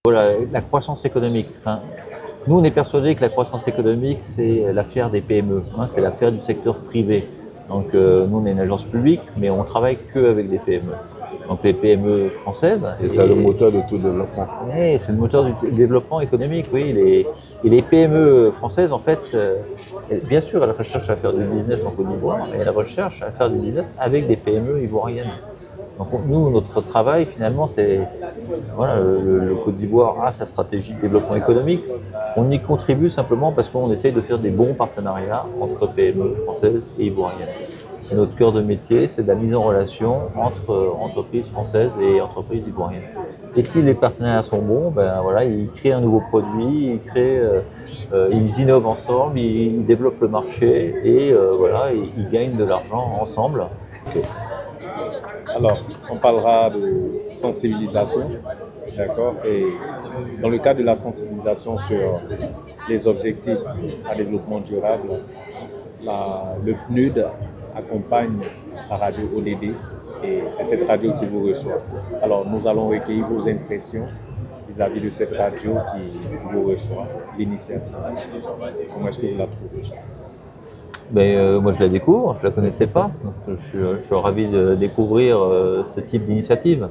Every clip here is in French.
Voilà, la croissance économique. Enfin, nous, on est persuadés que la croissance économique, c'est l'affaire des PME, hein, c'est l'affaire du secteur privé. Donc, nous, on est une agence publique, mais on travaille que avec des PME. Donc, les PME françaises. Et c'est le moteur de tout développement. Et c'est le moteur du développement économique, oui. Et les PME françaises, en fait, bien sûr, elles recherchent à faire du business en Côte d'Ivoire, mais elles recherchent à faire du business avec des PME ivoiriennes. Donc nous, notre travail finalement, c'est voilà, le Côte d'Ivoire a sa stratégie de développement économique. On y contribue simplement parce qu'on essaye de faire des bons partenariats entre PME françaises et ivoiriennes. C'est notre cœur de métier, c'est de la mise en relation entre entreprises françaises et entreprises ivoiriennes. Et si les partenariats sont bons, ben voilà, ils créent un nouveau produit, ils innovent ensemble, ils développent le marché et voilà, ils gagnent de l'argent ensemble. Okay. Alors, on parlera de sensibilisation, d'accord? Et dans le cadre de la sensibilisation sur les objectifs à développement durable, le PNUD accompagne la radio ODD et c'est cette radio qui vous reçoit. Alors, nous allons recueillir vos impressions vis-à-vis de cette radio qui vous reçoit, l'initiative. Comment est-ce que vous la trouvez? Moi je la découvre, je la connaissais pas, donc je suis ravi de découvrir ce type d'initiative.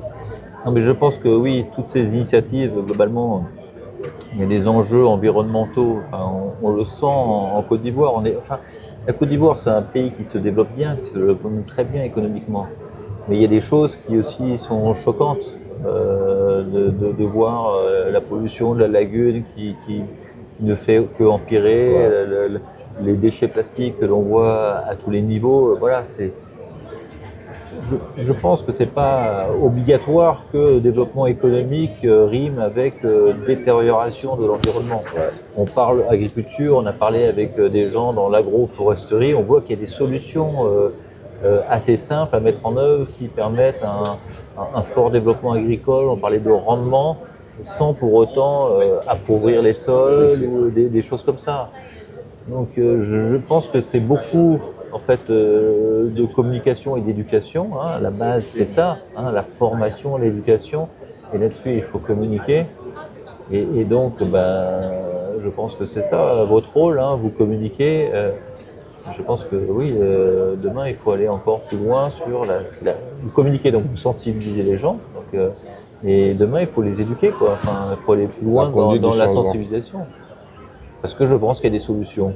Non, mais je pense que oui, toutes ces initiatives, globalement, il y a des enjeux environnementaux, enfin, on le sent en Côte d'Ivoire. La Côte d'Ivoire c'est un pays qui se développe bien, qui se développe très bien économiquement, mais il y a des choses qui aussi sont choquantes, de voir la pollution de la lagune qui ne fait que empirer, ouais. Les déchets plastiques que l'on voit à tous les niveaux, voilà, je pense que c'est pas obligatoire que développement économique rime avec détérioration de l'environnement. Ouais. On parle agriculture, on a parlé avec des gens dans l'agroforesterie, on voit qu'il y a des solutions assez simples à mettre en œuvre qui permettent un fort développement agricole. On parlait de rendement sans pour autant appauvrir les sols ou des choses comme ça. Donc je pense que c'est beaucoup en fait de communication et d'éducation. Hein. La base c'est ça, hein, la formation, l'éducation. Et là-dessus il faut communiquer. Et donc je pense que c'est ça votre rôle. Hein, vous communiquez. Je pense que oui, demain il faut aller encore plus loin sur vous communiquer, donc vous sensibilisez les gens. Donc, et demain il faut les éduquer, quoi. Enfin, il faut aller plus loin dans la sensibilisation. Parce que je pense qu'il y a des solutions.